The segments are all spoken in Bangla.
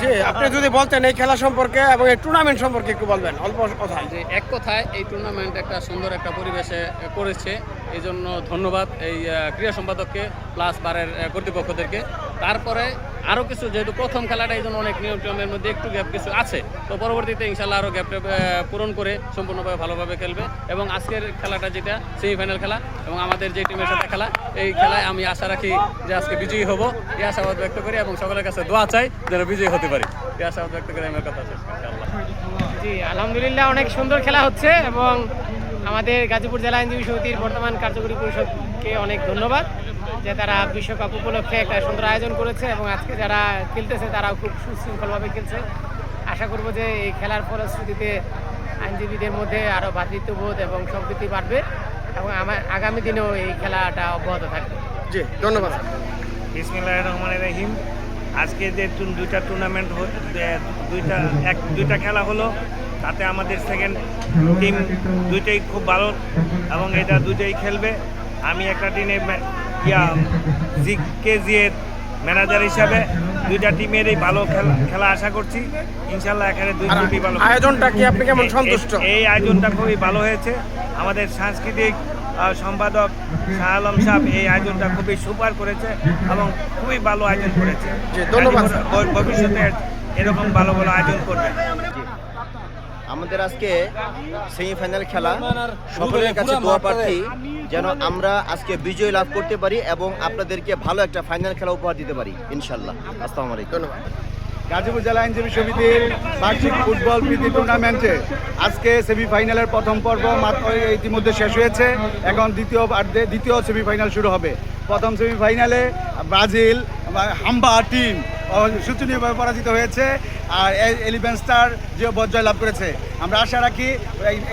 জি, আপনি যদি বলতেন এই খেলা সম্পর্কে এবং এই টুর্নামেন্ট সম্পর্কে একটু বলবেন অল্প কথায়। যে এক কথায় এই টুর্নামেন্ট একটা সুন্দর একটা পরিবেশে করেছে, এই জন্য ধন্যবাদ এই ক্রীড়া সম্পাদককে প্লাস বারের কর্তৃপক্ষদেরকে। তারপরে আরও কিছু, যেহেতু প্রথম খেলাটা এই জন্য অনেক নিয়ম টিয়মের মধ্যে একটু গ্যাপ কিছু আছে, তো পরবর্তীতে ইনশাল্লাহ আরও গ্যাপটা পূরণ করে সম্পূর্ণভাবে ভালোভাবে খেলবে। এবং আজকের খেলাটা যেটা সেমিফাইনাল খেলা এবং আমাদের যে টিমের সাথে খেলা, এই খেলায় আমি আশা রাখি যে আজকে বিজয়ী হব, এই আশাবাদ ব্যক্ত করি এবং সকলের কাছে দোয়া চাই যেন বিজয়ী হতে পারি, এই আশাবাদ ব্যক্ত করে আমার কথা শেষ ইনশাআল্লাহ। জি, আলহামদুলিল্লাহ অনেক সুন্দর খেলা হচ্ছে এবং আমাদের গাজীপুর জেলা আইনজীবী সমিতির বর্তমান কার্যকরী পরিষদকে অনেক ধন্যবাদ যে তারা বিশ্বকাপ উপলক্ষে একটা সুন্দর আয়োজন করেছে এবং আজকে যারা খেলতেছে তারাও খুব সুশৃঙ্খলভাবে খেলছে। আশা করব যে এই খেলার ফলশ্রুতিতে আইনজীবীদের মধ্যে আরও ভ্রাতৃত্ববোধ এবং সম্প্রীতি বাড়বে এবং আমার আগামী দিনেও এই খেলাটা অব্যাহত থাকবে। জি, ধন্যবাদ। বিসমিল্লাহির রহমানির রহিম। আজকে যে দুইটা টুর্নামেন্ট দুইটা খেলা হলো, তাতে আমাদের সেকেন্ড টিম দুইটাই খুব ভালো এবং এটা দুইটাই খেলবে। আমি একটা টিমে কেজিএর ম্যানেজার হিসাবে দুইটা টিমেরই ভালো খেলা আশা করছি ইনশাল্লাহ। এখানে দুই টিমই ভালো। আয়োজনটা কি আপনি কেমন সন্তুষ্ট? এই আয়োজনটা খুবই ভালো হয়েছে। আমাদের সাংস্কৃতিক সম্পাদক শাহ আলম সাহেব এই আয়োজনটা খুবই সুপার করেছে এবং খুবই ভালো আয়োজন করেছে। ধন্যবাদ। ভবিষ্যতে এরকম ভালো ভালো আয়োজন করবে। আমাদের আজকে সেমিফাইনাল খেলা, সকলের কাছে দোয়া প্রার্থী যেন আমরা আজকে বিজয় লাভ করতে পারি এবং আপনাদেরকে ভালো একটা ফাইনাল খেলা উপহার দিতে পারি ইনশাল্লাহ। আসসালামু আলাইকুম। ধন্যবাদ। গাজীপুর জেলা আইনজীবী সমিতির বার্ষিক ফুটবল প্রীতি টুর্নামেন্টে আজকে সেমিফাইনালের প্রথম পর্ব মাত্র ইতিমধ্যে শেষ হয়েছে। এখন দ্বিতীয় সেমিফাইনাল শুরু হবে। প্রথম সেমিফাইনালে ব্রাজিল হাম্বা টিম শোচনীয়ভাবে পরাজিত হয়েছে আর এলিভেন স্টার যে জয় লাভ করেছে। আমরা আশা রাখি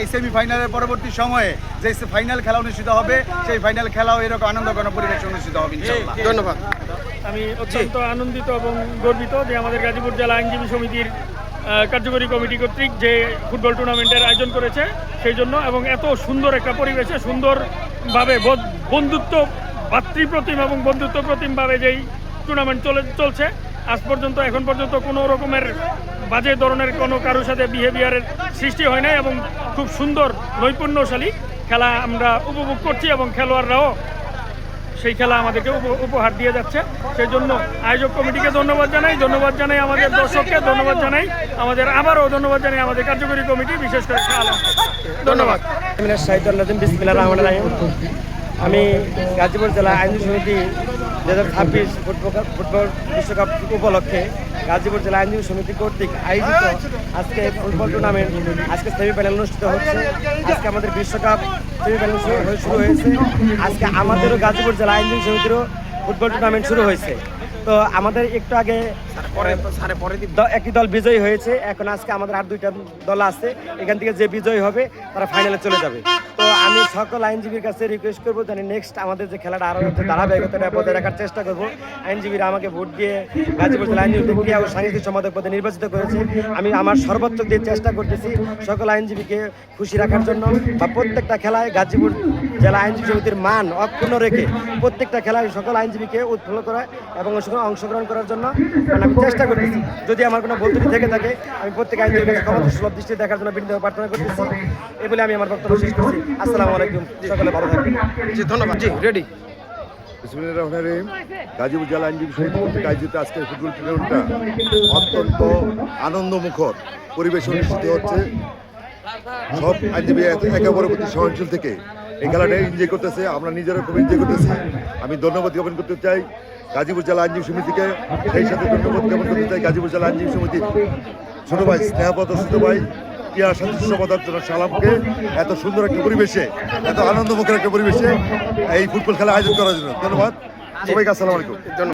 এই সেমিফাইনালের পরবর্তী সময়ে যে ফাইনাল খেলা অনুষ্ঠিত হবে সেই ফাইনাল খেলাও এরকম আনন্দঘন পরিবেশ অনুষ্ঠিত হবে ইনশাআল্লাহ। ধন্যবাদ। আমি অত্যন্ত আনন্দিত এবং গর্বিত যে আমাদের গাজীপুর জেলা আইনজীবী সমিতির কার্যকরী কমিটি কর্তৃক যে ফুটবল টুর্নামেন্টের আয়োজন করেছে সেই জন্য, এবং এত সুন্দর একটা পরিবেশে সুন্দরভাবে বন্ধুত্ব ভাতৃপ্রতিম এবং বন্ধুত্ব প্রতিমভাবে যেই টুর্নামেন্ট চলছে আজ পর্যন্ত, এখন পর্যন্ত কোনো রকমের বাজে ধরনের কোনো কারোর সাথে বিহেভিয়ারের সৃষ্টি হয় নাই এবং খুব সুন্দর নৈপুণ্যশালী খেলা আমরা উপভোগ করছি এবং খেলোয়াড়রাও সেই খেলা আমাদেরকে উপহার দিয়ে যাচ্ছে। সেই জন্য আয়োজক কমিটিকে ধন্যবাদ জানাই আমাদের দর্শককে ধন্যবাদ জানাই, আবারও ধন্যবাদ জানাই আমাদের কার্যকরী কমিটি, বিশেষ করে ধন্যবাদ। আমি গাজীপুর জেলা আইনজীবী সমিতি 2026 ফুটবল বিশ্বকাপ উপলক্ষে গাজীপুর জেলা আইনজীবী সমিতি কর্তৃক আয়োজিত আজকে ফুটবল টুর্নামেন্ট আজকে সেমিফাইনাল অনুষ্ঠিত হচ্ছে। আজকে আমাদের বিশ্বকাপ সেমিফাইনাল শুরু হয়েছে। আজকে আমাদেরও গাজীপুর জেলা আইনজীবী সমিতিরও ফুটবল টুর্নামেন্ট শুরু হয়েছে। তো আমাদের একটু আগে একটি দল বিজয়ী হয়েছে। এখন আজকে আমাদের আর দুইটা দল আছে, এখান থেকে যে বিজয়ী হবে তারা ফাইনালে চলে যাবে। তো আমি সকল আইনজীবীর কাছে রিকোয়েস্ট করবো যেন নেক্সট আমাদের যে খেলাটা আরও ধারাবাহিকতাটা বজায় রাখার চেষ্টা করবো। আইনজীবীরা আমাকে ভোট দিয়ে গাজীপুর জেলা আইনজীবী ক্রিয়া ও সাংস্কৃতিক সম্পাদক পদে নির্বাচিত করেছে। আমি আমার সর্বোচ্চ দিয়ে চেষ্টা করতেছি সকল আইনজীবীকে খুশি রাখার জন্য, বা প্রত্যেকটা খেলায় গাজীপুর জেলা আইনজীবী সমিতির মান অক্ষুণ্ণ রেখে প্রত্যেকটা খেলায় সকল আইনজীবীকে উৎফুল্ল করা এবং অংশগ্রহণ করার জন্য আমি চেষ্টা করতেছি। যদি আমার কোনো ভুল ত্রুটি থেকে থাকে আমি প্রত্যেক আইনজীবীর কাছে ক্ষমতা সুলভ দৃষ্টি দেখার জন্য বিনীত প্রার্থনা করতেছি। এই বলে আমি আমার বক্তব্য শেষ করছি। আসসালামু আলাইকুম, সকলে ভালো থাকবেন। জি, ধন্যবাদ। জি, রেডি। বিসমিল্লাহির রহমানির রহিম। গাজীপুর জেলা আইনজীবী সমিতি কর্তৃক আয়োজিত আজকের ফুটবল টুর্নামেন্টটা অত্যন্ত আনন্দমুখর পরিবেশ অনুষ্ঠিত হচ্ছে। সব আইনজীবী একে অপরের প্রতি সহনশীল থেকে এই খেলাটা এনজয় করতেছে, আমরা নিজেরা খুব এনজয় করতেছি। আমি ধন্যবাদ জ্ঞাপন করতে চাই গাজীপুর জেলা আইনজীবী সমিতিকে, সেই সাথে ধন্যবাদ জ্ঞাপন করতে চাই গাজীপুর জেলা আইনজীবী সমিতির ছোট ভাই স্নেহপদ ছোট ভাই ক্রীড়া সাংস্কৃতিক সম্পাদক সালামকে এত সুন্দর একটা পরিবেশে, এত আনন্দমুখর একটা পরিবেশে এই ফুটবল খেলা আয়োজন করার জন্য ধন্যবাদ সবাইকে। আসসালামু আলাইকুম।